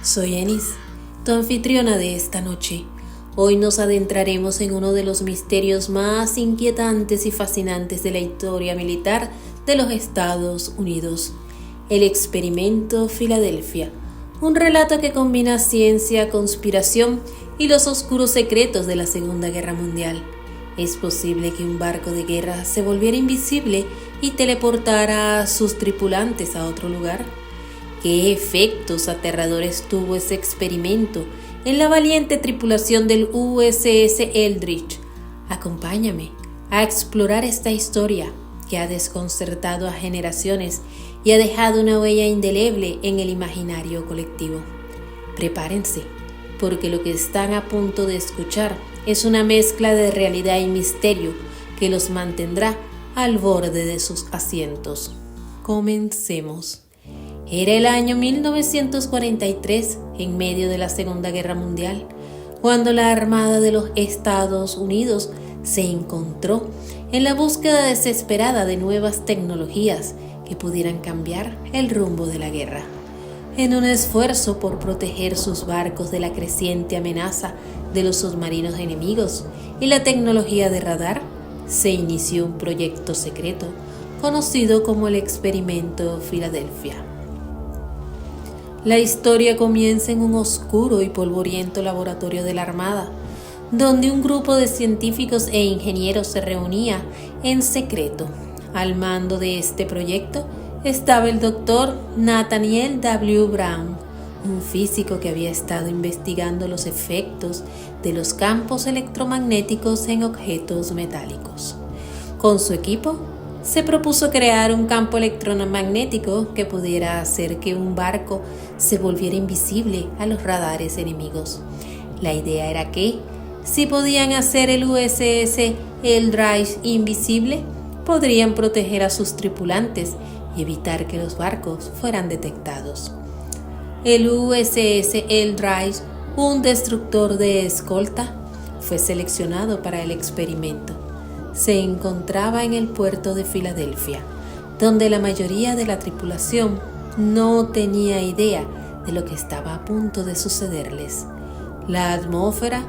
Soy Enis, tu anfitriona de esta noche. Hoy nos adentraremos en uno de los misterios más inquietantes y fascinantes de la historia militar de los Estados Unidos, el Experimento Filadelfia, un relato que combina ciencia, conspiración y los oscuros secretos de la Segunda Guerra Mundial. ¿Es posible que un barco de guerra se volviera invisible y teleportara a sus tripulantes a otro lugar? ¿Qué efectos aterradores tuvo ese experimento en la valiente tripulación del USS Eldridge? Acompáñame a explorar esta historia que ha desconcertado a generaciones y ha dejado una huella indeleble en el imaginario colectivo. Prepárense, porque lo que están a punto de escuchar es una mezcla de realidad y misterio que los mantendrá al borde de sus asientos. Comencemos. Era el año 1943, en medio de la Segunda Guerra Mundial, cuando la Armada de los Estados Unidos se encontró en la búsqueda desesperada de nuevas tecnologías que pudieran cambiar el rumbo de la guerra. En un esfuerzo por proteger sus barcos de la creciente amenaza de los submarinos enemigos y la tecnología de radar, se inició un proyecto secreto conocido como el Experimento Filadelfia. La historia comienza en un oscuro y polvoriento laboratorio de la Armada, donde un grupo de científicos e ingenieros se reunía en secreto. Al mando de este proyecto estaba el doctor Nathaniel W. Brown, un físico que había estado investigando los efectos de los campos electromagnéticos en objetos metálicos. Con su equipo, se propuso crear un campo electromagnético que pudiera hacer que un barco se volviera invisible a los radares enemigos. La idea era que, si podían hacer el USS Eldridge invisible, podrían proteger a sus tripulantes y evitar que los barcos fueran detectados. El USS Eldridge, un destructor de escolta, fue seleccionado para el experimento. Se encontraba en el puerto de Filadelfia, donde la mayoría de la tripulación no tenía idea de lo que estaba a punto de sucederles. La atmósfera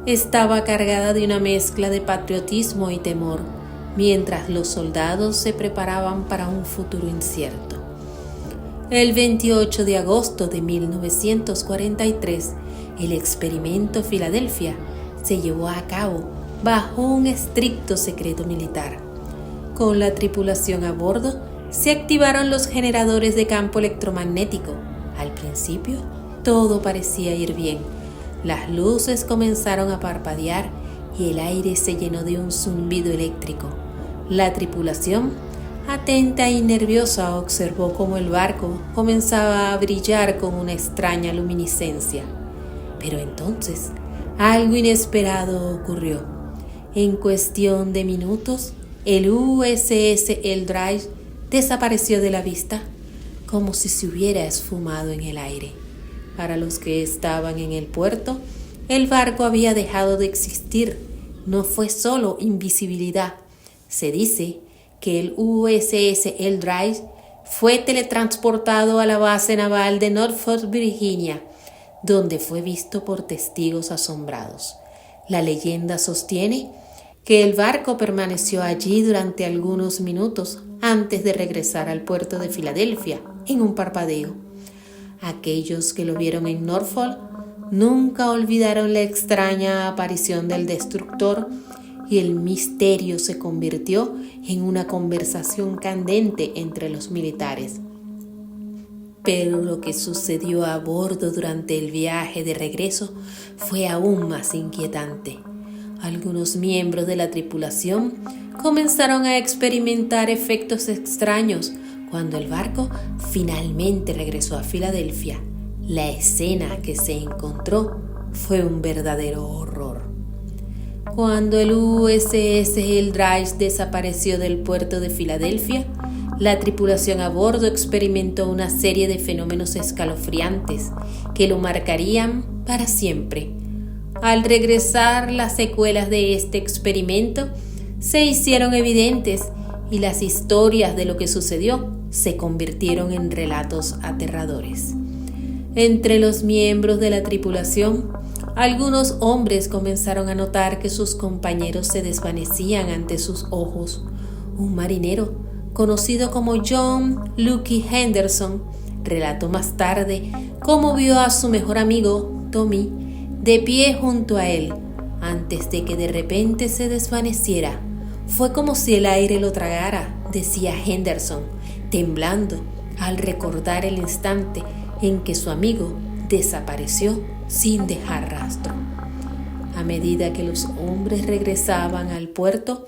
estaba cargada de una mezcla de patriotismo y temor, mientras los soldados se preparaban para un futuro incierto. El 28 de agosto de 1943, el Experimento Filadelfia se llevó a cabo bajo un estricto secreto militar. Con la tripulación a bordo, se activaron los generadores de campo electromagnético. Al principio, todo parecía ir bien. Las luces comenzaron a parpadear y el aire se llenó de un zumbido eléctrico. La tripulación, atenta y nerviosa, observó cómo el barco comenzaba a brillar con una extraña luminiscencia. Pero entonces, algo inesperado ocurrió. En cuestión de minutos, el USS Eldridge desapareció de la vista, como si se hubiera esfumado en el aire. Para los que estaban en el puerto, el barco había dejado de existir. No fue solo invisibilidad. Se dice que el USS Eldridge fue teletransportado a la base naval de Norfolk, Virginia, donde fue visto por testigos asombrados. La leyenda sostiene que el barco permaneció allí durante algunos minutos antes de regresar al puerto de Filadelfia en un parpadeo. Aquellos que lo vieron en Norfolk nunca olvidaron la extraña aparición del destructor y el misterio se convirtió en una conversación candente entre los militares. Pero lo que sucedió a bordo durante el viaje de regreso fue aún más inquietante. Algunos miembros de la tripulación comenzaron a experimentar efectos extraños cuando el barco finalmente regresó a Filadelfia. La escena que se encontró fue un verdadero horror. Cuando el USS Eldridge desapareció del puerto de Filadelfia, la tripulación a bordo experimentó una serie de fenómenos escalofriantes que lo marcarían para siempre. Al regresar, las secuelas de este experimento se hicieron evidentes y las historias de lo que sucedió se convirtieron en relatos aterradores. Entre los miembros de la tripulación, algunos hombres comenzaron a notar que sus compañeros se desvanecían ante sus ojos. Un marinero, conocido como John Lucky Henderson, relató más tarde cómo vio a su mejor amigo, Tommy, de pie junto a él, antes de que de repente se desvaneciera. Fue como si el aire lo tragara, decía Henderson, temblando al recordar el instante en que su amigo desapareció sin dejar rastro. A medida que los hombres regresaban al puerto,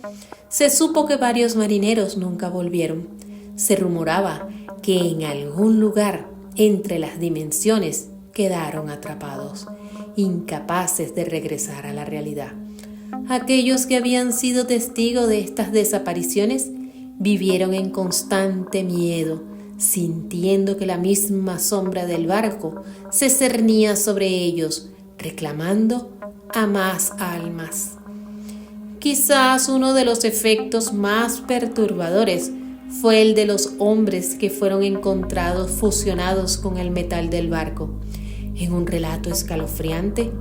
se supo que varios marineros nunca volvieron. Se rumoraba que en algún lugar entre las dimensiones quedaron atrapados, incapaces de regresar a la realidad. Aquellos que habían sido testigos de estas desapariciones vivieron en constante miedo, sintiendo que la misma sombra del barco se cernía sobre ellos, reclamando a más almas. Quizás uno de los efectos más perturbadores fue el de los hombres que fueron encontrados fusionados con el metal del barco. En un relato escalofriante,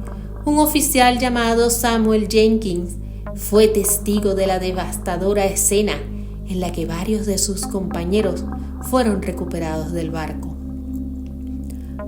un oficial llamado Samuel Jenkins fue testigo de la devastadora escena en la que varios de sus compañeros fueron recuperados del barco.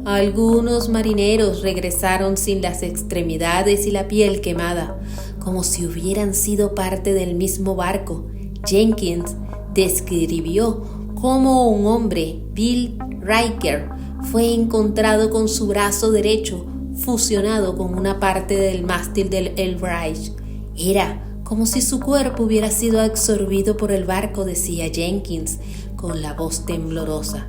Algunos marineros regresaron sin las extremidades y la piel quemada, como si hubieran sido parte del mismo barco. Jenkins describió cómo un hombre, Bill Riker, fue encontrado con su brazo derecho fusionado con una parte del mástil del Elbridge. Era como si su cuerpo hubiera sido absorbido por el barco, decía Jenkins con la voz temblorosa.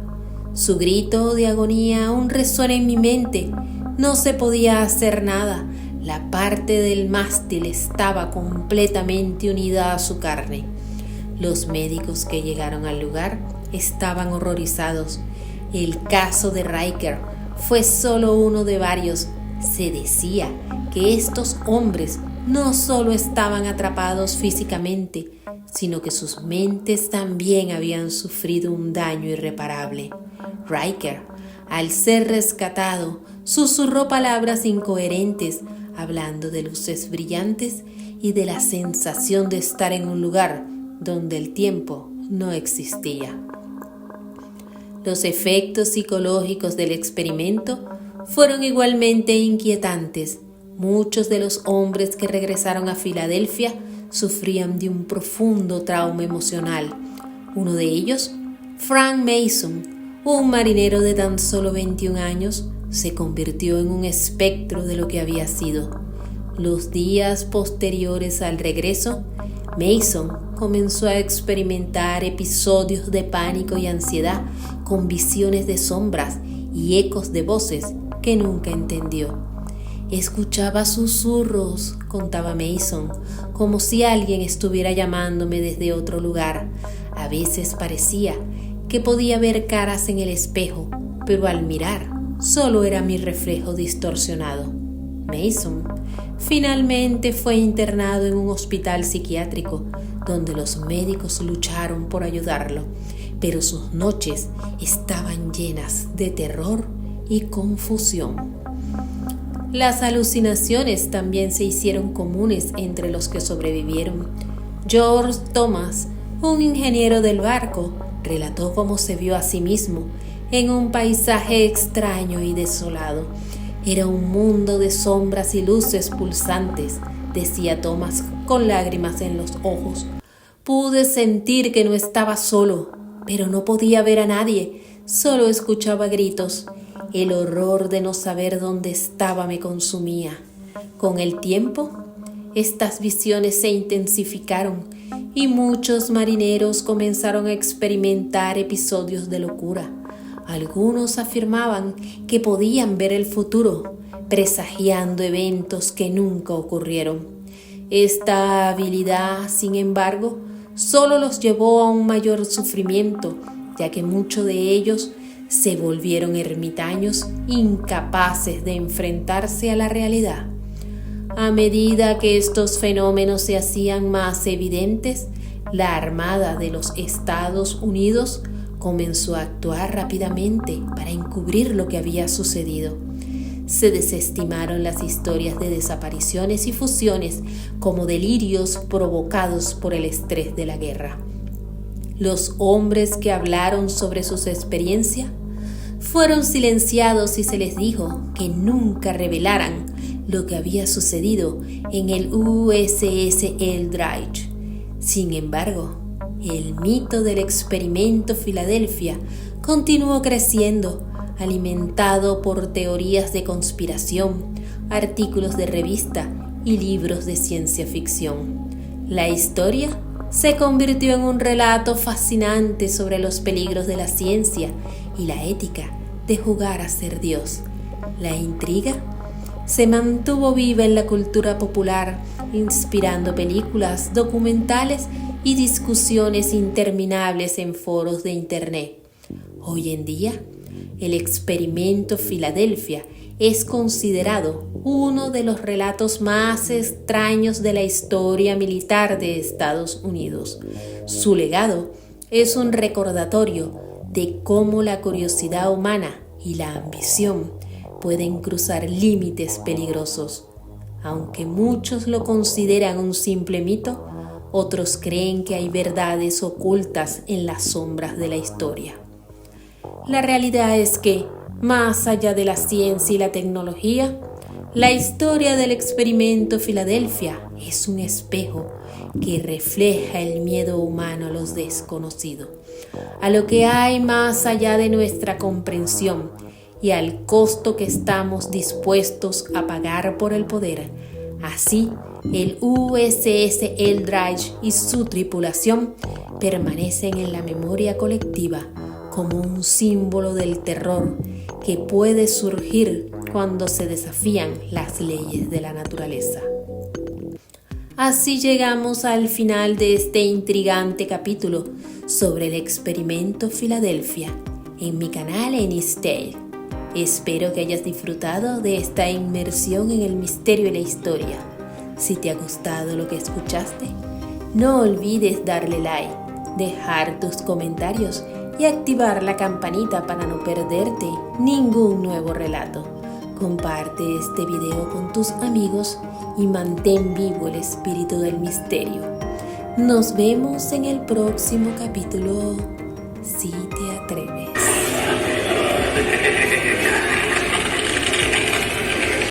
Su grito de agonía aún resuena en mi mente. No se podía hacer nada. La parte del mástil estaba completamente unida a su carne. Los médicos que llegaron al lugar estaban horrorizados. El caso de Riker fue solo uno de varios. Se decía que estos hombres no solo estaban atrapados físicamente, sino que sus mentes también habían sufrido un daño irreparable. Riker, al ser rescatado, susurró palabras incoherentes, hablando de luces brillantes y de la sensación de estar en un lugar donde el tiempo no existía. Los efectos psicológicos del experimento fueron igualmente inquietantes. Muchos de los hombres que regresaron a Filadelfia sufrían de un profundo trauma emocional. Uno de ellos, Frank Mason, un marinero de tan solo 21 años, se convirtió en un espectro de lo que había sido. Los días posteriores al regreso, Mason comenzó a experimentar episodios de pánico y ansiedad con visiones de sombras y ecos de voces que nunca entendió. Escuchaba susurros, contaba Mason, como si alguien estuviera llamándome desde otro lugar. A veces parecía que podía ver caras en el espejo, pero al mirar solo era mi reflejo distorsionado. Mason finalmente fue internado en un hospital psiquiátrico, donde los médicos lucharon por ayudarlo, pero sus noches estaban llenas de terror y confusión. Las alucinaciones también se hicieron comunes entre los que sobrevivieron. George Thomas, un ingeniero del barco, relató cómo se vio a sí mismo en un paisaje extraño y desolado. Era un mundo de sombras y luces pulsantes, decía Thomas con lágrimas en los ojos. Pude sentir que no estaba solo, pero no podía ver a nadie, solo escuchaba gritos. El horror de no saber dónde estaba me consumía. Con el tiempo, estas visiones se intensificaron y muchos marineros comenzaron a experimentar episodios de locura. Algunos afirmaban que podían ver el futuro, presagiando eventos que nunca ocurrieron. Esta habilidad, sin embargo, solo los llevó a un mayor sufrimiento, ya que muchos de ellos se volvieron ermitaños, incapaces de enfrentarse a la realidad. A medida que estos fenómenos se hacían más evidentes, la Armada de los Estados Unidos comenzó a actuar rápidamente para encubrir lo que había sucedido. Se desestimaron las historias de desapariciones y fusiones como delirios provocados por el estrés de la guerra. Los hombres que hablaron sobre sus experiencias fueron silenciados y se les dijo que nunca revelaran lo que había sucedido en el USS Eldridge. Sin embargo, el mito del experimento Filadelfia continuó creciendo, alimentado por teorías de conspiración, artículos de revista y libros de ciencia ficción. La historia se convirtió en un relato fascinante sobre los peligros de la ciencia y la ética de jugar a ser Dios. La intriga se mantuvo viva en la cultura popular, inspirando películas, documentales y discusiones interminables en foros de Internet. Hoy en día, el experimento Filadelfia es considerado uno de los relatos más extraños de la historia militar de Estados Unidos. Su legado es un recordatorio de cómo la curiosidad humana y la ambición pueden cruzar límites peligrosos. Aunque muchos lo consideran un simple mito, otros creen que hay verdades ocultas en las sombras de la historia. La realidad es que, más allá de la ciencia y la tecnología, la historia del experimento Filadelfia es un espejo que refleja el miedo humano a lo desconocido, a lo que hay más allá de nuestra comprensión y al costo que estamos dispuestos a pagar por el poder. Así, el USS Eldridge y su tripulación permanecen en la memoria colectiva como un símbolo del terror que puede surgir cuando se desafían las leyes de la naturaleza. Así llegamos al final de este intrigante capítulo sobre el experimento Filadelfia en mi canal Ennis-Tales. Espero que hayas disfrutado de esta inmersión en el misterio de la historia. Si te ha gustado lo que escuchaste, no olvides darle like, dejar tus comentarios y activar la campanita para no perderte ningún nuevo relato. Comparte este video con tus amigos y mantén vivo el espíritu del misterio. Nos vemos en el próximo capítulo, si te atreves.